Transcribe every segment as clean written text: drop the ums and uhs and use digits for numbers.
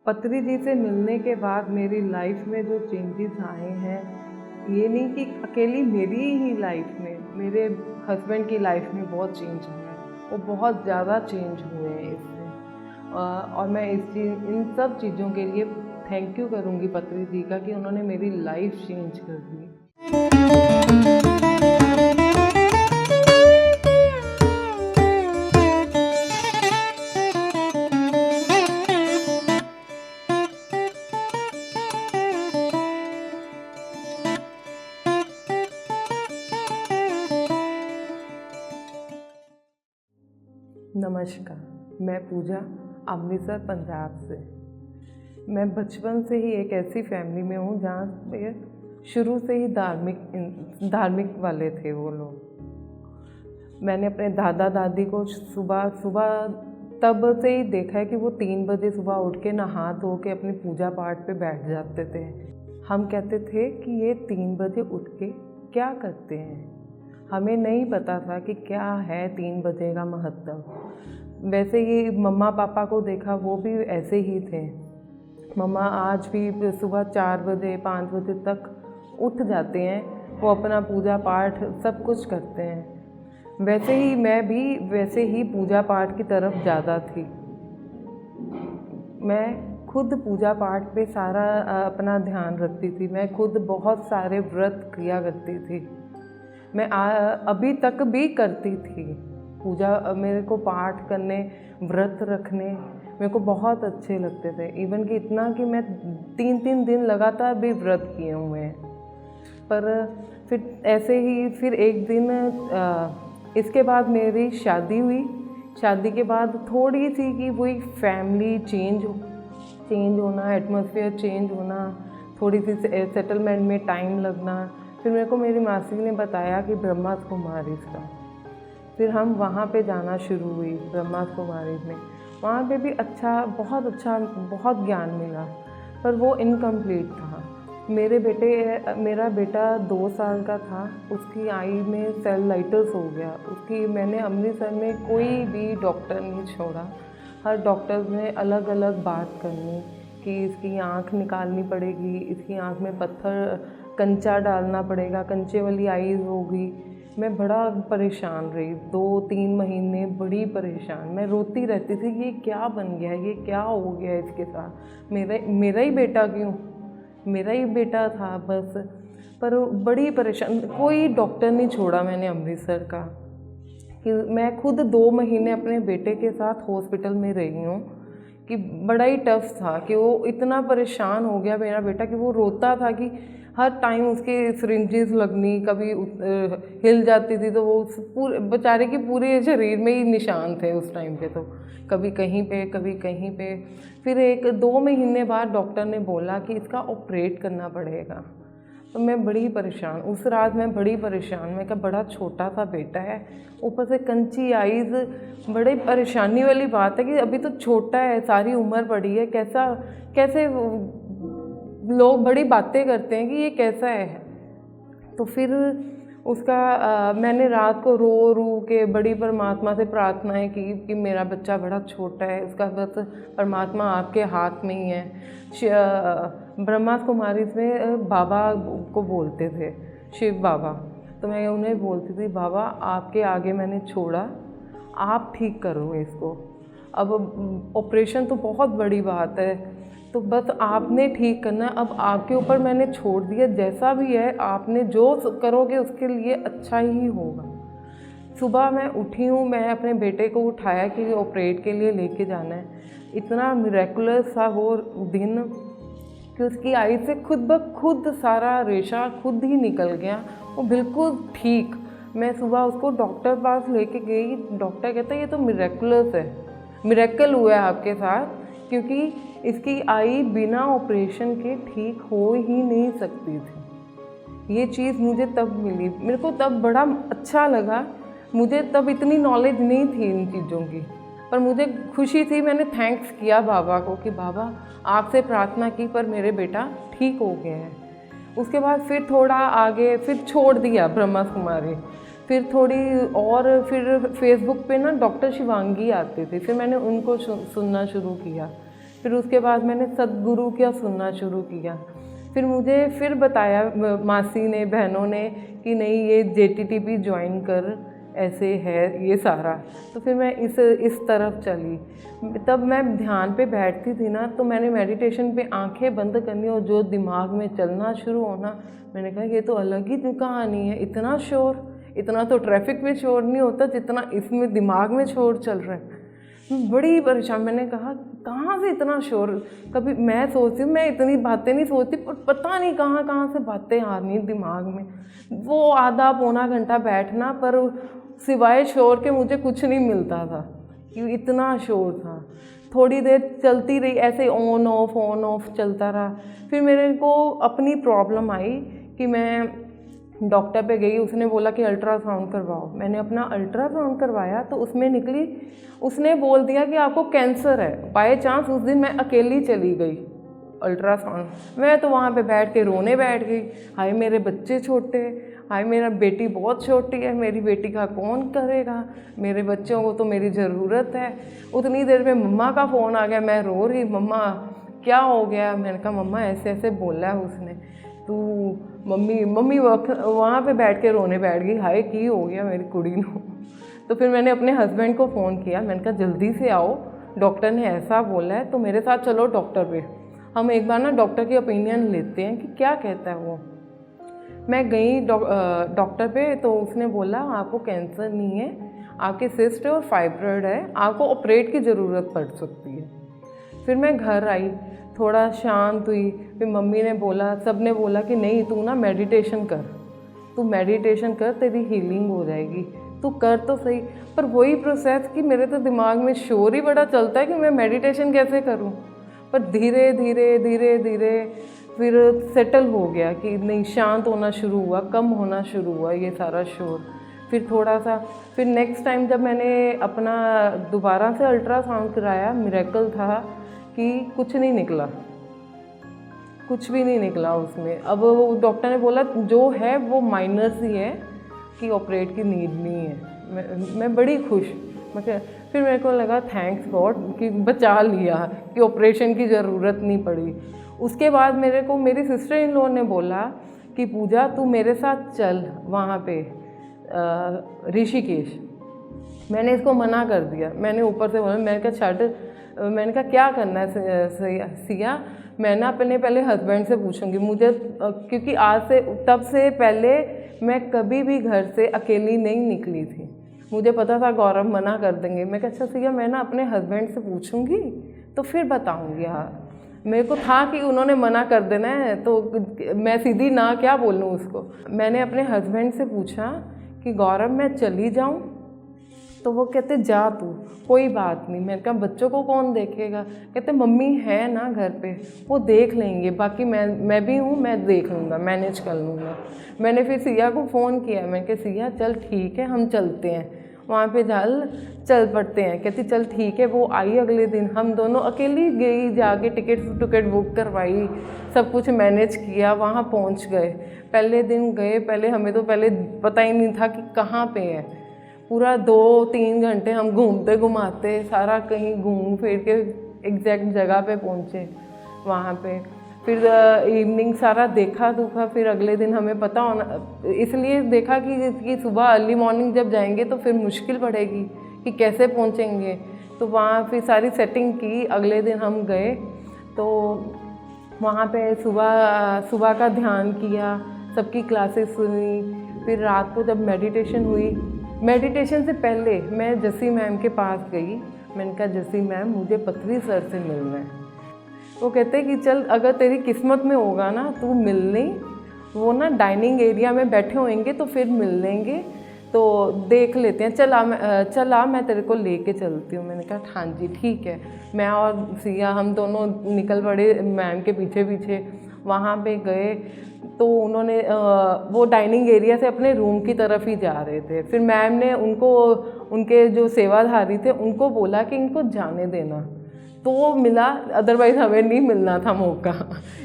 पत्री जी से मिलने के बाद मेरी लाइफ में जो चेंजेस आए हैं, ये नहीं कि अकेली मेरी ही लाइफ में, मेरे हस्बैंड की लाइफ में बहुत चेंज हुए हैं। वो बहुत ज़्यादा चेंज हुए हैं इससे। और मैं इन सब चीज़ों के लिए थैंक यू करूँगी पत्री जी का कि उन्होंने मेरी लाइफ चेंज कर दी। नमस्कार, मैं पूजा, अमृतसर पंजाब से। मैं बचपन से ही एक ऐसी फैमिली में हूँ जहाँ पे शुरू से ही धार्मिक वाले थे वो लोग। मैंने अपने दादा दादी को सुबह सुबह तब से ही देखा है कि वो 3 बजे सुबह उठ के नहा धो के अपनी पूजा पाठ पे बैठ जाते थे। हम कहते थे कि ये 3 बजे उठ के क्या करते हैं। हमें नहीं पता था कि क्या है 3 बजे का महत्व। वैसे ही मम्मा पापा को देखा, वो भी ऐसे ही थे। मम्मा आज भी सुबह 4 बजे 5 बजे तक उठ जाते हैं, वो अपना पूजा पाठ सब कुछ करते हैं। वैसे ही मैं भी वैसे ही पूजा पाठ की तरफ ज़्यादा थी। मैं खुद पूजा पाठ पे सारा अपना ध्यान रखती थी। मैं खुद बहुत सारे व्रत किया करती थी। मैं अभी तक भी करती थी पूजा। मेरे को पाठ करने, व्रत रखने मेरे को बहुत अच्छे लगते थे। इवन कि इतना कि मैं 3-3 दिन लगातार भी व्रत किए हुए हैं। पर फिर ऐसे ही फिर एक दिन इसके बाद मेरी शादी हुई। शादी के बाद थोड़ी सी कि वही फैमिली चेंज होना, एटमॉस्फेयर चेंज होना, थोड़ी सी सेटलमेंट में टाइम लगना। फिर मेरे को मेरी मासी ने बताया कि ब्रह्मा कुमारीज़ का। फिर हम वहाँ पे जाना शुरू हुई ब्रह्मा कुमारीज़ में। वहाँ पे भी बहुत ज्ञान मिला, पर वो इनकम्प्लीट था। मेरा बेटा 2 साल का था, उसकी आई में सेल्युलाइटिस हो गया। मैंने अमृतसर में कोई भी डॉक्टर नहीं छोड़ा। हर डॉक्टर ने अलग अलग बात करनी कि इसकी आँख निकालनी पड़ेगी, इसकी आँख में कंचा डालना पड़ेगा, कंचे वाली आईज़ होगी। मैं बड़ा परेशान रही 2-3 महीने, बड़ी परेशान। मैं रोती रहती थी, ये क्या बन गया है, ये क्या हो गया है इसके साथ। मेरा ही बेटा क्यों, मेरा ही बेटा था बस। पर बड़ी परेशान, कोई डॉक्टर नहीं छोड़ा मैंने अमृतसर का। कि मैं खुद 2 महीने अपने बेटे के साथ हॉस्पिटल में रही हूँ। कि बड़ा ही टफ था कि वो इतना परेशान हो गया मेरा बेटा कि वो रोता था कि हर टाइम उसके सिरिंजेस लगनी, कभी हिल जाती थी तो वो पूरे बेचारे के पूरे शरीर में ही निशान थे उस टाइम पे। तो कभी कहीं पे कभी कहीं पे। फिर 1-2 महीने बाद डॉक्टर ने बोला कि इसका ऑपरेट करना पड़ेगा। तो मैं बड़ी परेशान, उस रात मैं बड़ी परेशान। मैं कहा बड़ा छोटा सा बेटा है, ऊपर से कंची आईज़, बड़ी परेशानी वाली बात है कि अभी तो छोटा है, सारी उम्र पड़ी है, कैसे लोग बड़ी बातें करते हैं कि ये कैसा है। तो फिर मैंने रात को रो के बड़ी परमात्मा से प्रार्थनाएं की कि मेरा बच्चा बड़ा छोटा है, उसका बस परमात्मा आपके हाथ में ही है। ब्रह्मा कुमारी में बाबा को बोलते थे, शिव बाबा। तो मैं उन्हें बोलती थी, बाबा आपके आगे मैंने छोड़ा, आप ठीक करो इसको। अब ऑपरेशन तो बहुत बड़ी बात है, तो बस आपने ठीक करना है। अब आपके ऊपर मैंने छोड़ दिया, जैसा भी है आपने जो करोगे उसके लिए अच्छा ही होगा। सुबह मैं उठी हूँ, मैं अपने बेटे को उठाया कि ऑपरेट के लिए लेके जाना है। इतना मिरेकुलस था वो दिन कि उसकी आई से खुद ब खुद सारा रेशा खुद ही निकल गया, वो बिल्कुल ठीक। मैं सुबह उसको डॉक्टर पास लेके गई। डॉक्टर कहता है ये तो मिरेकुलस है, मिरेकल हुआ है आपके साथ, क्योंकि इसकी आई बिना ऑपरेशन के ठीक हो ही नहीं सकती थी। ये चीज़ मुझे तब मिली, मेरे को तब बड़ा अच्छा लगा। मुझे तब इतनी नॉलेज नहीं थी इन चीज़ों की, पर मुझे खुशी थी। मैंने थैंक्स किया बाबा को कि बाबा आपसे प्रार्थना की पर मेरे बेटा ठीक हो गया है। उसके बाद फिर थोड़ा आगे फिर छोड़ दिया ब्रह्मा कुमारी। फिर थोड़ी और फिर फेसबुक पे ना डॉक्टर शिवांगी आते थे, फिर मैंने उनको सुनना शुरू किया फिर उसके बाद मैंने सद्गुरु का सुनना शुरू किया। फिर मुझे फिर बताया मासी ने, बहनों ने कि नहीं ये JTTP ज्वाइन कर, ऐसे है ये सारा। तो फिर मैं इस तरफ चली। तब मैं ध्यान पे बैठती थी ना, तो मैंने मेडिटेशन पे आंखें बंद करनी और जो दिमाग में चलना शुरू होना, मैंने कहा ये तो अलग ही कहानी है। इतना शोर, इतना तो ट्रैफिक में शोर नहीं होता जितना इसमें दिमाग में शोर चल रहा है। बड़ी परेशान, मैंने कहा कहाँ से इतना शोर। कभी मैं सोचती हूँ मैं इतनी बातें नहीं सोचती, पर पता नहीं कहाँ से बातें आ रही दिमाग में। वो आधा पौना घंटा बैठना, पर सिवाय शोर के मुझे कुछ नहीं मिलता था कि इतना शोर था। थोड़ी देर चलती रही ऐसे, ऑन ऑफ चलता रहा। फिर मेरे को अपनी प्रॉब्लम आई कि मैं डॉक्टर पे गई, उसने बोला कि अल्ट्रासाउंड करवाओ। मैंने अपना अल्ट्रासाउंड करवाया तो उसमें निकली, उसने बोल दिया कि आपको कैंसर है। बाय चांस उस दिन मैं अकेली चली गई अल्ट्रासाउंड। मैं तो वहाँ पे बैठ के रोने बैठ गई। हाय मेरे बच्चे छोटे, हाय मेरा बेटी बहुत छोटी है, मेरी बेटी का कौन करेगा, मेरे बच्चों को तो मेरी ज़रूरत है। उतनी देर में मम्मा का फ़ोन आ गया, मैं रो रही, मम्मा क्या हो गया। मैंने कहा मम्मा ऐसे ऐसे बोला है उसने। तो मम्मी वहाँ पे बैठ के रोने बैठ गई, हाय की हो गया मेरी कुड़ी को। तो फिर मैंने अपने हस्बैंड को फ़ोन किया, मैंने कहा जल्दी से आओ, डॉक्टर ने ऐसा बोला है तो मेरे साथ चलो डॉक्टर पे, हम एक बार ना डॉक्टर की ओपिनियन लेते हैं कि क्या कहता है वो। मैं गई डॉक्टर पे, तो उसने बोला आपको कैंसर नहीं है, आपके सिस्ट और फाइब्रॉइड है, आपको ऑपरेट की ज़रूरत पड़ सकती है। फिर मैं घर आई, थोड़ा शांत हुई। फिर मम्मी ने बोला, सब ने बोला कि नहीं तू ना मेडिटेशन कर, तू मेडिटेशन कर, तेरी हीलिंग हो जाएगी, तू कर तो सही। पर वही प्रोसेस कि मेरे तो दिमाग में शोर ही बड़ा चलता है कि मैं मेडिटेशन कैसे करूं। पर धीरे धीरे फिर सेटल हो गया कि नहीं, शांत होना शुरू हुआ, कम होना शुरू हुआ ये सारा शोर। फिर थोड़ा सा, फिर नेक्स्ट टाइम जब मैंने अपना दोबारा से अल्ट्रासाउंड कराया, मिरेकल था कि कुछ नहीं निकला, कुछ भी नहीं निकला उसमें। अब डॉक्टर ने बोला जो है वो माइनर सी है कि ऑपरेट की नीड नहीं है। मैं बड़ी खुश, फिर मेरे को लगा थैंक्स गॉड कि बचा लिया, कि ऑपरेशन की ज़रूरत नहीं पड़ी। उसके बाद मेरे को मेरी सिस्टर इन लॉ ने बोला कि पूजा तू मेरे साथ चल वहाँ पे ऋषिकेश। मैंने इसको मना कर दिया, मैंने ऊपर से बोला, मैंने कहा छाट, मैंने कहा क्या करना है सिया, मैं ना अपने पहले हस्बैंड से पूछूंगी मुझे, क्योंकि आज से तब से पहले मैं कभी भी घर से अकेली नहीं निकली थी। मुझे पता था गौरव मना कर देंगे। मैं कहा अच्छा सिया मैं ना अपने हस्बैंड से पूछूंगी तो फिर बताऊंगी। हाँ, मेरे को था कि उन्होंने मना कर देना है तो मैं सीधी ना क्या बोलूँ उसको। मैंने अपने हस्बैंड से पूछा कि गौरव मैं चली जाऊँ, तो वो कहते जा तू, कोई बात नहीं। मैंने कहा बच्चों को कौन देखेगा, कहते मम्मी है ना घर पे, वो देख लेंगे, बाकी मैं भी हूँ, मैं देख लूँगा, मैनेज कर लूँगा। मैंने फिर सिया को फ़ोन किया, मैंने कहा सिया चल ठीक है हम चलते हैं वहाँ पे, चल पड़ते हैं। कहती चल ठीक है। वो आई अगले दिन, हम दोनों अकेली गई, जाके टिकट बुक करवाई, सब कुछ मैनेज किया, वहाँ पहुँच गए। पहले दिन गए, पहले हमें तो पहले पता ही नहीं था कि कहाँ पे है। पूरा 2-3 घंटे हम घूमते घुमाते सारा कहीं घूम फिर के एग्जैक्ट जगह पे पहुँचे वहाँ पे। फिर इवनिंग सारा देखा दुखा। फिर अगले दिन हमें पता होना, इसलिए देखा कि सुबह अर्ली मॉर्निंग जब जाएंगे तो फिर मुश्किल पड़ेगी कि कैसे पहुँचेंगे। तो वहाँ फिर सारी सेटिंग की। अगले दिन हम गए तो वहाँ पे सुबह का ध्यान किया, सबकी क्लासेस सुनी। फिर रात को जब मेडिटेशन हुई, मेडिटेशन से पहले मैं जसी मैम के पास गई। मैंने कहा जसी मैम मुझे पथरी सर से मिलना है। वो कहते कि चल अगर तेरी किस्मत में होगा ना तू मिल नहीं, वो ना डाइनिंग एरिया में बैठे होंगे तो फिर मिल लेंगे, तो देख लेते हैं, चला मैं तेरे को लेके चलती हूँ। मैंने कहा हाँ जी ठीक है। मैं और सिया हम दोनों निकल पड़े मैम के पीछे पीछे। वहाँ पे गए तो उन्होंने वो डाइनिंग एरिया से अपने रूम की तरफ ही जा रहे थे। फिर मैम ने उनके जो सेवाधारी थे उनको बोला कि इनको जाने देना, तो वो मिला, अदरवाइज़ हमें नहीं मिलना था मौका।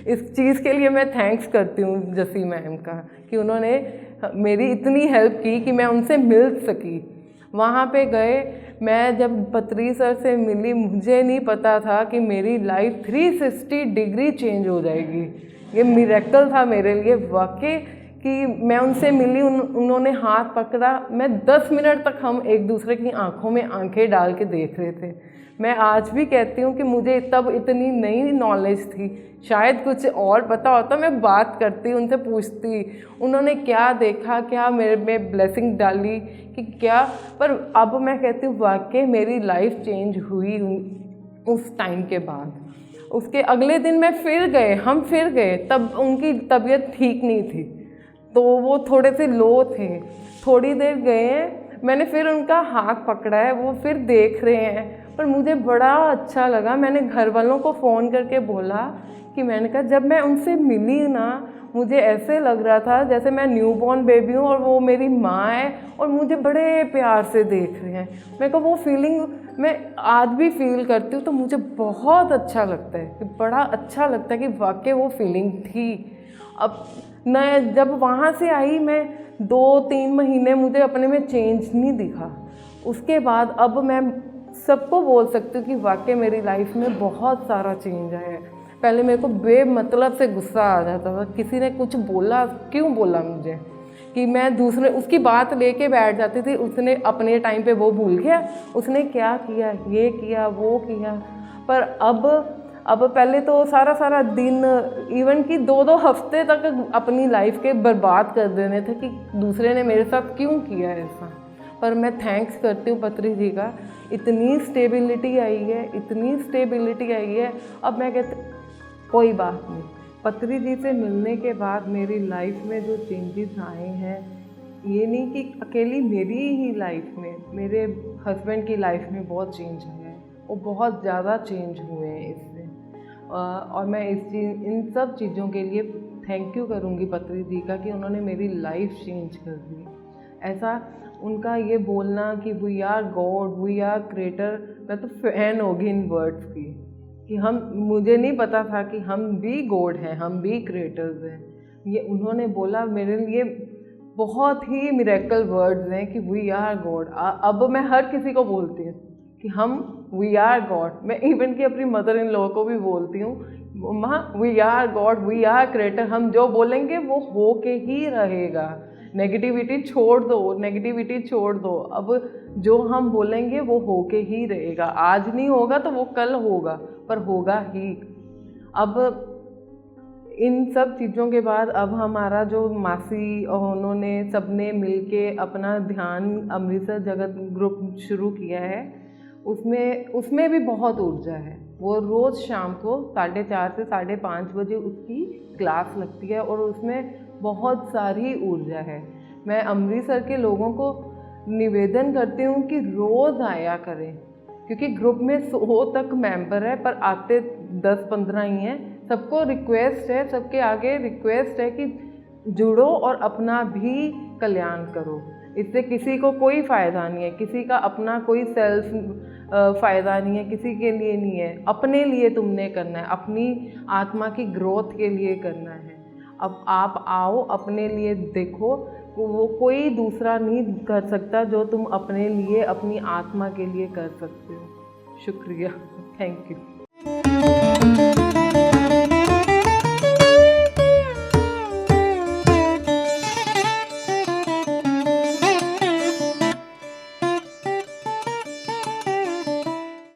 इस चीज़ के लिए मैं थैंक्स करती हूँ जसी मैम का कि उन्होंने मेरी इतनी हेल्प की कि मैं उनसे मिल सकी। वहाँ पे गए, मैं जब पत्री सर से मिली, मुझे नहीं पता था कि मेरी लाइफ 360 डिग्री चेंज हो जाएगी। ये मिरेकल था मेरे लिए वाकई कि मैं उनसे मिली, उन्होंने हाथ पकड़ा, मैं 10 मिनट तक हम एक दूसरे की आंखों में आंखें डाल के देख रहे थे। मैं आज भी कहती हूँ कि मुझे तब इतनी नई नॉलेज थी, शायद कुछ और पता होता मैं बात करती, उनसे पूछती उन्होंने क्या देखा, क्या मेरे में ब्लेसिंग डाली कि क्या। पर अब मैं कहती हूँ वाकई मेरी लाइफ चेंज हुई उस टाइम के बाद। उसके अगले दिन हम फिर गए, तब उनकी तबीयत ठीक नहीं थी, तो वो थोड़े से लो थे। थोड़ी देर गए हैं, मैंने फिर उनका हाथ पकड़ा है, वो फिर देख रहे हैं, पर मुझे बड़ा अच्छा लगा। मैंने घर वालों को फ़ोन करके बोला कि मैंने कहा जब मैं उनसे मिली ना, मुझे ऐसे लग रहा था जैसे मैं न्यूबॉर्न बेबी हूँ और वो मेरी माँ है और मुझे बड़े प्यार से देख रहे हैं। मैं कहा वो फीलिंग मैं आज भी फील करती हूँ, तो मुझे बहुत अच्छा लगता है कि बड़ा अच्छा लगता है कि वाकई वो फीलिंग थी। अब मैं जब वहाँ से आई, मैं 2-3 महीने मुझे अपने में चेंज नहीं दिखा। उसके बाद अब मैं सबको बोल सकती हूँ कि वाकई मेरी लाइफ में बहुत सारा चेंज आया है। पहले मेरे को बेमतलब से गुस्सा आ जाता था, किसी ने कुछ बोला, क्यों बोला मुझे, कि मैं दूसरे उसकी बात लेके बैठ जाती थी। उसने अपने टाइम पे वो भूल गया, उसने क्या किया, ये किया, वो किया। पर अब पहले तो सारा दिन, इवन कि 2-2 हफ्ते तक अपनी लाइफ के बर्बाद कर देने थे कि दूसरे ने मेरे साथ क्यों किया ऐसा। पर मैं थैंक्स करती हूँ पत्री जी का, इतनी स्टेबिलिटी आई है, इतनी स्टेबिलिटी आई है। अब मैं कहती कोई बात नहीं, पत्री जी से मिलने के बाद मेरी लाइफ में जो चेंजेस आए हैं, ये नहीं कि अकेली मेरी ही लाइफ में, मेरे हस्बैंड की लाइफ में बहुत चेंज हुए हैं, वो बहुत ज़्यादा चेंज हुए हैं इससे। और मैं इन सब चीज़ों के लिए थैंक यू करूँगी पत्री जी का कि उन्होंने मेरी लाइफ चेंज कर दी। ऐसा उनका ये बोलना कि we are god, we are creator, मैं तो फ़ैन होगी इन वर्ड्स की कि मुझे नहीं पता था कि हम भी गॉड हैं, हम भी क्रिएटर्स हैं। ये उन्होंने बोला, मेरे लिए बहुत ही मिरेकल वर्ड्स हैं कि वी आर गॉड। अब मैं हर किसी को बोलती हूँ कि हम वी आर गॉड। मैं इवन कि अपनी मदर इन लॉ को भी बोलती हूँ, माँ we are god, we are creator. हम जो बोलेंगे वो हो के ही रहेगा। नेगेटिविटी छोड़ दो, नेगेटिविटी छोड़ दो। अब जो हम बोलेंगे वो हो के ही रहेगा। आज नहीं होगा तो वो कल होगा, पर होगा ही। अब इन सब चीज़ों के बाद अब हमारा जो मासी और उन्होंने सबने मिलके अपना ध्यान अमृतसर जगत ग्रुप शुरू किया है, उसमें भी बहुत ऊर्जा है। वो रोज़ शाम को 4:30 से 5:30 बजे उसकी क्लास लगती है और उसमें बहुत सारी ऊर्जा है। मैं अमृतसर के लोगों को निवेदन करती हूँ कि रोज़ आया करें, क्योंकि ग्रुप में 100 तक मेंबर है पर आते 10-15 ही हैं। सबको रिक्वेस्ट है, सबके आगे रिक्वेस्ट है कि जुड़ो और अपना भी कल्याण करो। इससे किसी को कोई फ़ायदा नहीं है, किसी का अपना कोई सेल्फ फ़ायदा नहीं है, किसी के लिए नहीं है। अपने लिए तुमने करना है, अपनी आत्मा की ग्रोथ के लिए करना है। अब आप आओ, अपने लिए देखो, वो कोई दूसरा नहीं कर सकता जो तुम अपने लिए, अपनी आत्मा के लिए कर सकते हो। शुक्रिया, थैंक यू।